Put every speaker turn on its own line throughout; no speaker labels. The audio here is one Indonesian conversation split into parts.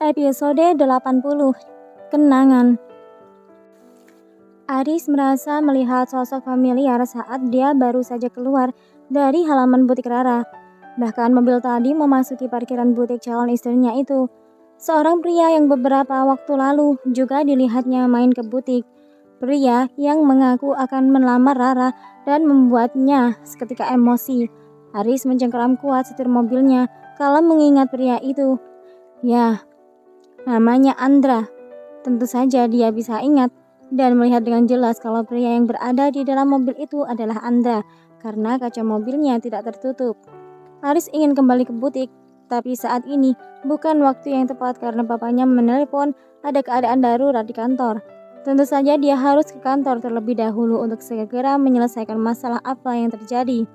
Episode 80. Kenangan. Aris merasa melihat sosok familiar saat dia baru saja keluar dari halaman butik Rara. Bahkan mobil tadi memasuki parkiran butik calon istrinya itu. Seorang pria yang beberapa waktu lalu juga dilihatnya main ke butik. Pria yang mengaku akan melamar Rara dan membuatnya seketika emosi. Aris mencengkeram kuat setir mobilnya kalau mengingat pria itu. Ya, namanya Andra. Tentu saja dia bisa ingat dan melihat dengan jelas kalau pria yang berada di dalam mobil itu adalah Andra karena kaca mobilnya tidak tertutup. Aris ingin kembali ke butik, tapi saat ini bukan waktu yang tepat karena papanya menelpon ada keadaan darurat di kantor. Tentu saja dia harus ke kantor terlebih dahulu untuk segera menyelesaikan masalah apa yang terjadi.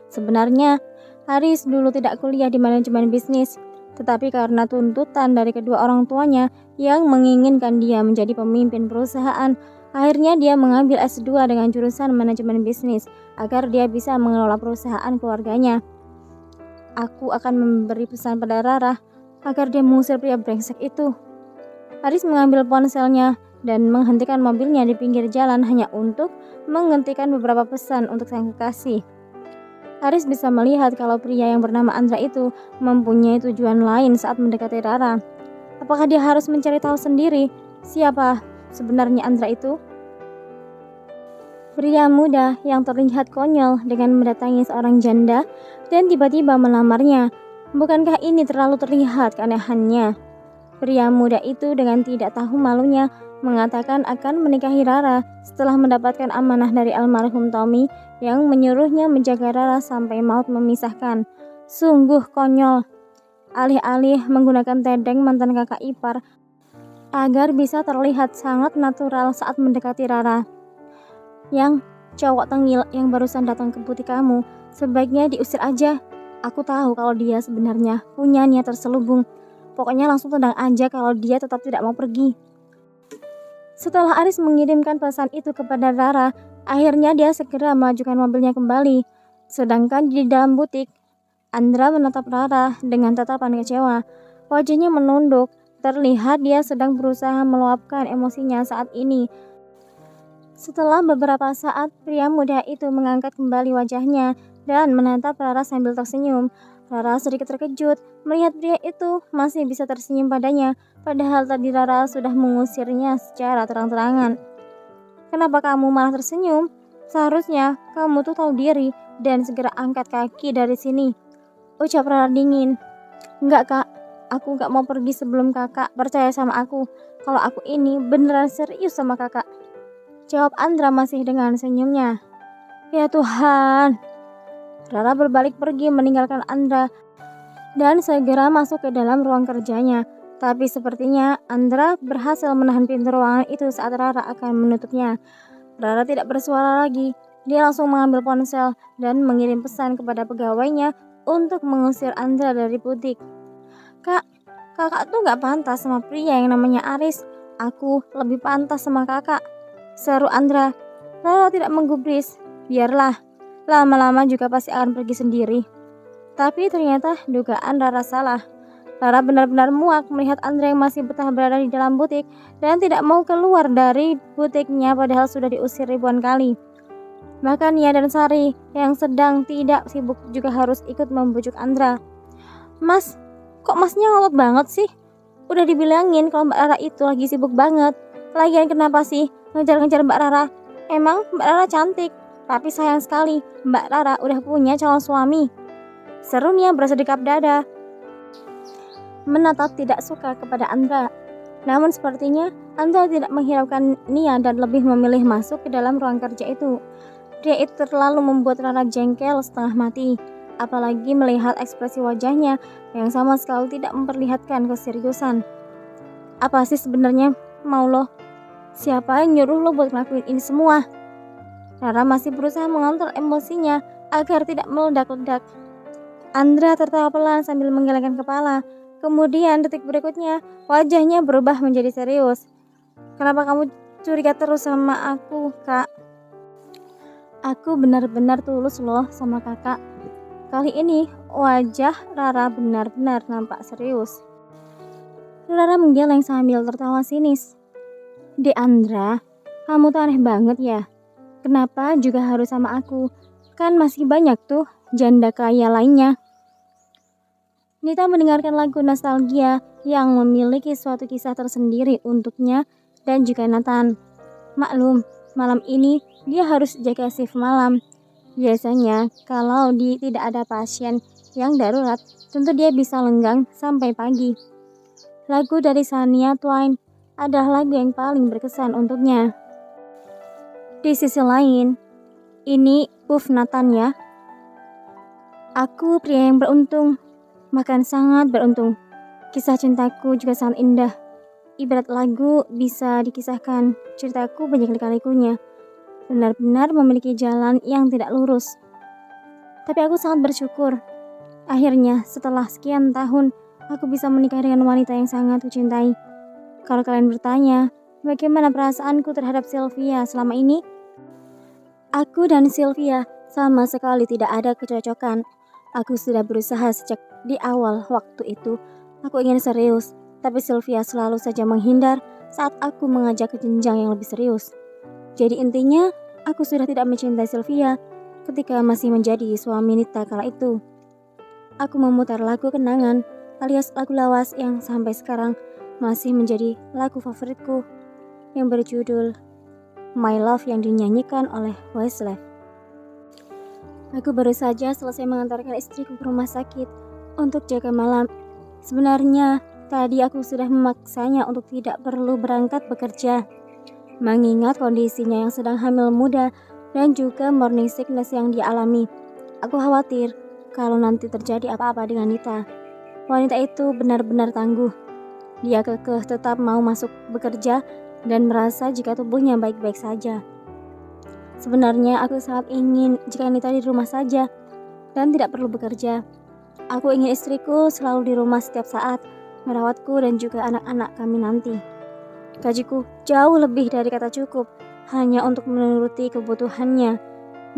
Sebenarnya, Aris dulu tidak kuliah di manajemen bisnis, tetapi karena tuntutan dari kedua orang tuanya yang menginginkan dia menjadi pemimpin perusahaan, akhirnya dia mengambil S2 dengan jurusan manajemen bisnis agar dia bisa mengelola perusahaan keluarganya. Aku akan memberi pesan pada Rara agar dia mengusir pria brengsek itu. Aris mengambil ponselnya dan menghentikan mobilnya di pinggir jalan hanya untuk menghentikan beberapa pesan untuk sang kekasih. Aris bisa melihat kalau pria yang bernama Andra itu mempunyai tujuan lain saat mendekati Rara. Apakah dia harus mencari tahu sendiri siapa sebenarnya Andra itu? Pria muda yang terlihat konyol dengan mendatangi seorang janda dan tiba-tiba melamarnya. Bukankah ini terlalu terlihat keanehannya? Pria muda itu dengan tidak tahu malunya mengatakan akan menikahi Rara setelah mendapatkan amanah dari almarhum Tommy yang menyuruhnya menjaga Rara sampai maut memisahkan. Sungguh konyol. Alih-alih menggunakan tedeng mantan kakak ipar agar bisa terlihat sangat natural saat mendekati Rara. Yang cowok tengil yang barusan datang ke butik kamu sebaiknya diusir aja. Aku tahu kalau dia sebenarnya punya niat terselubung. Pokoknya langsung tendang aja kalau dia tetap tidak mau pergi. Setelah Aris mengirimkan pesan itu kepada Rara, akhirnya dia segera memajukan mobilnya kembali. Sedangkan di dalam butik, Andra menatap Rara dengan tatapan kecewa. Wajahnya menunduk, terlihat dia sedang berusaha meluapkan emosinya saat ini. Setelah beberapa saat, pria muda itu mengangkat kembali wajahnya dan menatap Rara sambil tersenyum. Rara sedikit terkejut melihat pria itu masih bisa tersenyum padanya, padahal tadi Rara sudah mengusirnya secara terang-terangan. Kenapa kamu malah tersenyum? Seharusnya kamu tuh tahu diri dan segera angkat kaki dari sini, ucap Rara dingin. Enggak kak, aku gak mau pergi sebelum kakak percaya sama aku kalau aku ini beneran serius sama kakak, jawab Andra masih dengan senyumnya. Ya Tuhan. Rara berbalik pergi meninggalkan Andra dan segera masuk ke dalam ruang kerjanya. Tapi sepertinya Andra berhasil menahan pintu ruangan itu saat Rara akan menutupnya. Rara tidak bersuara lagi. Dia langsung mengambil ponsel dan mengirim pesan kepada pegawainya untuk mengusir Andra dari butik. Kak, kakak tuh gak pantas sama pria yang namanya Aris. Aku lebih pantas sama kakak, seru Andra. Rara tidak menggubris. Biarlah, lama-lama juga pasti akan pergi sendiri. Tapi ternyata dugaan Rara salah. Rara benar-benar muak melihat Andra yang masih betah berada di dalam butik dan tidak mau keluar dari butiknya padahal sudah diusir ribuan kali. Bahkan Nia dan Sari yang sedang tidak sibuk juga harus ikut membujuk Andra. Mas, kok masnya ngotot banget sih? Udah dibilangin kalau Mbak Rara itu lagi sibuk banget. Lagian kenapa sih ngejar-ngejar Mbak Rara? Emang Mbak Rara cantik, tapi sayang sekali Mbak Rara udah punya calon suami, seru Nia bersedekap dada, menatap tidak suka kepada Andra. Namun sepertinya Andra tidak menghiraukan Nia dan lebih memilih masuk ke dalam ruang kerja itu. Dia itu terlalu membuat Rara jengkel setengah mati, apalagi melihat ekspresi wajahnya yang sama sekali tidak memperlihatkan keseriusan. Apa sih sebenarnya mau lo? Siapa yang nyuruh lo buat ngelakuin ini semua? Rara masih berusaha mengontrol emosinya agar tidak meledak-ledak. Andra tertawa pelan sambil menggelengkan kepala. Kemudian detik berikutnya wajahnya berubah menjadi serius. Kenapa kamu curiga terus sama aku, Kak? Aku benar-benar tulus loh sama kakak. Kali ini wajah Rara benar-benar nampak serius. Rara menggeleng sambil tertawa sinis. Deandra, kamu tuh aneh banget ya. Kenapa juga harus sama aku? Kan masih banyak tuh janda kaya lainnya. Nita mendengarkan lagu nostalgia yang memiliki suatu kisah tersendiri untuknya dan juga Nathan. Maklum, malam ini dia harus jaga shift malam. Biasanya kalau tidak ada pasien yang darurat, tentu dia bisa lenggang sampai pagi. Lagu dari Shania Twain adalah lagu yang paling berkesan untuknya. Di sisi lain, ini Nathan ya. Aku pria yang beruntung, bahkan sangat beruntung. Kisah cintaku juga sangat indah. Ibarat lagu bisa dikisahkan, ceritaku banyak lika-likunya. Benar-benar memiliki jalan yang tidak lurus. Tapi aku sangat bersyukur. Akhirnya setelah sekian tahun, aku bisa menikah dengan wanita yang sangat kucintai. Kalau kalian bertanya, bagaimana perasaanku terhadap Sylvia selama ini? Aku dan Sylvia sama sekali tidak ada kecocokan. Aku sudah berusaha sejak di awal waktu itu. Aku ingin serius, tapi Sylvia selalu saja menghindar saat aku mengajak ke jenjang yang lebih serius. Jadi intinya, aku sudah tidak mencintai Sylvia ketika masih menjadi suami Nita kala itu. Aku memutar lagu kenangan alias lagu lawas yang sampai sekarang masih menjadi lagu favoritku yang berjudul My Love yang dinyanyikan oleh Westlife. Aku baru saja selesai mengantarkan istriku ke rumah sakit untuk jaga malam. Sebenarnya tadi aku sudah memaksanya untuk tidak perlu berangkat bekerja, mengingat kondisinya yang sedang hamil muda dan juga morning sickness yang dia alami. Aku khawatir kalau nanti terjadi apa-apa dengan Nita. Wanita itu benar-benar tangguh. Dia kekeh tetap mau masuk bekerja dan merasa jika tubuhnya baik-baik saja. Sebenarnya aku sangat ingin jika Nita di rumah saja dan tidak perlu bekerja. Aku ingin istriku selalu di rumah setiap saat, merawatku dan juga anak-anak kami nanti. Gajiku jauh lebih dari kata cukup, hanya untuk menuruti kebutuhannya.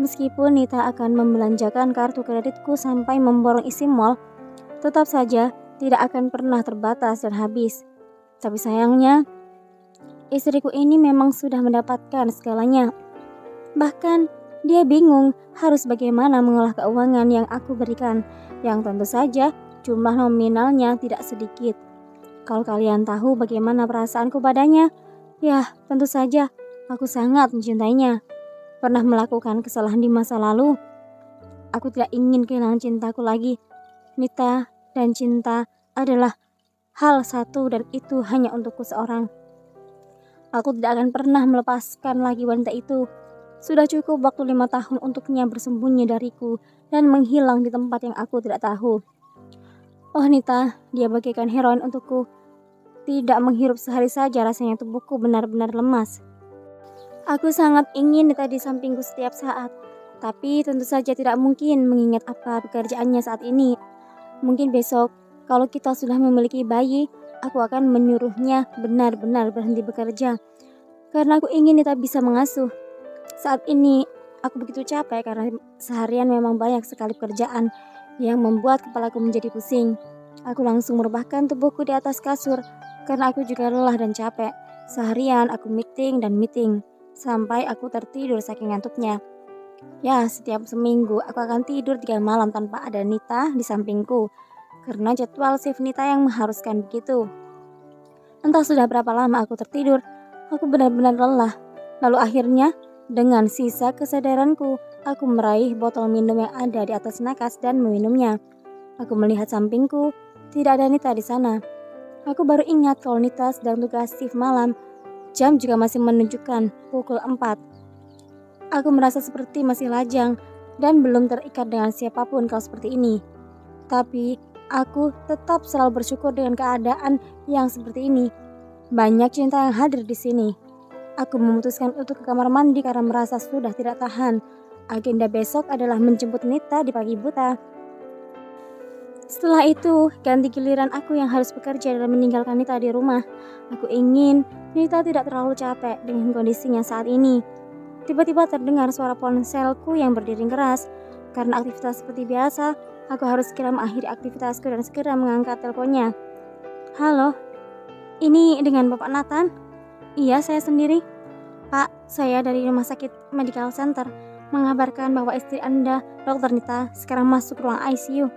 Meskipun Nita akan membelanjakan kartu kreditku sampai memborong isi mall, tetap saja tidak akan pernah terbatas dan habis. Tapi sayangnya, istriku ini memang sudah mendapatkan segalanya. Bahkan dia bingung harus bagaimana mengolah keuangan yang aku berikan, yang tentu saja jumlah nominalnya tidak sedikit. Kalau kalian tahu bagaimana perasaanku padanya, ya tentu saja aku sangat mencintainya. Pernah melakukan kesalahan di masa lalu. Aku tidak ingin kehilangan cintaku lagi. Nita dan cinta adalah hal satu dan itu hanya untukku seorang. Aku tidak akan pernah melepaskan lagi wanita itu. Sudah cukup waktu 5 tahun untuknya bersembunyi dariku dan menghilang di tempat yang aku tidak tahu. Oh Nita, dia bagaikan heroin untukku. Tidak menghirup sehari saja rasanya tubuhku benar-benar lemas. Aku sangat ingin Nita di sampingku setiap saat, tapi tentu saja tidak mungkin mengingat apa pekerjaannya saat ini. Mungkin besok, kalau kita sudah memiliki bayi, aku akan menyuruhnya benar-benar berhenti bekerja. Karena aku ingin Nita bisa mengasuh. Saat ini, aku begitu capek karena seharian memang banyak sekali pekerjaan yang membuat kepalaku menjadi pusing. Aku langsung merebahkan tubuhku di atas kasur karena aku juga lelah dan capek. Seharian aku meeting dan meeting sampai aku tertidur saking ngantuknya. Ya, setiap seminggu aku akan tidur 3 malam tanpa ada Nita di sampingku karena jadwal shift Nita yang mengharuskan begitu. Entah sudah berapa lama aku tertidur, aku benar-benar lelah. Lalu akhirnya, dengan sisa kesadaranku, aku meraih botol minum yang ada di atas nakas dan meminumnya. Aku melihat sampingku, tidak ada Nita di sana. Aku baru ingat kalau Nita sedang tugas shift malam. Jam juga masih menunjukkan pukul 4. Aku merasa seperti masih lajang dan belum terikat dengan siapapun kalau seperti ini. Tapi aku tetap selalu bersyukur dengan keadaan yang seperti ini. Banyak cinta yang hadir di sini. Aku memutuskan untuk ke kamar mandi karena merasa sudah tidak tahan. Agenda besok adalah menjemput Nita di pagi buta. Setelah itu, ganti giliran aku yang harus bekerja dan meninggalkan Nita di rumah. Aku ingin Nita tidak terlalu capek dengan kondisinya saat ini. Tiba-tiba terdengar suara ponselku yang berdering keras. Karena aktivitas seperti biasa, aku harus segera mengakhiri aktivitasku dan segera mengangkat teleponnya. Halo, Ini dengan Bapak Nathan? Iya, saya sendiri. Pak, saya dari Rumah Sakit Medical Center mengabarkan bahwa istri Anda, Dr. Nita, sekarang masuk ruang ICU.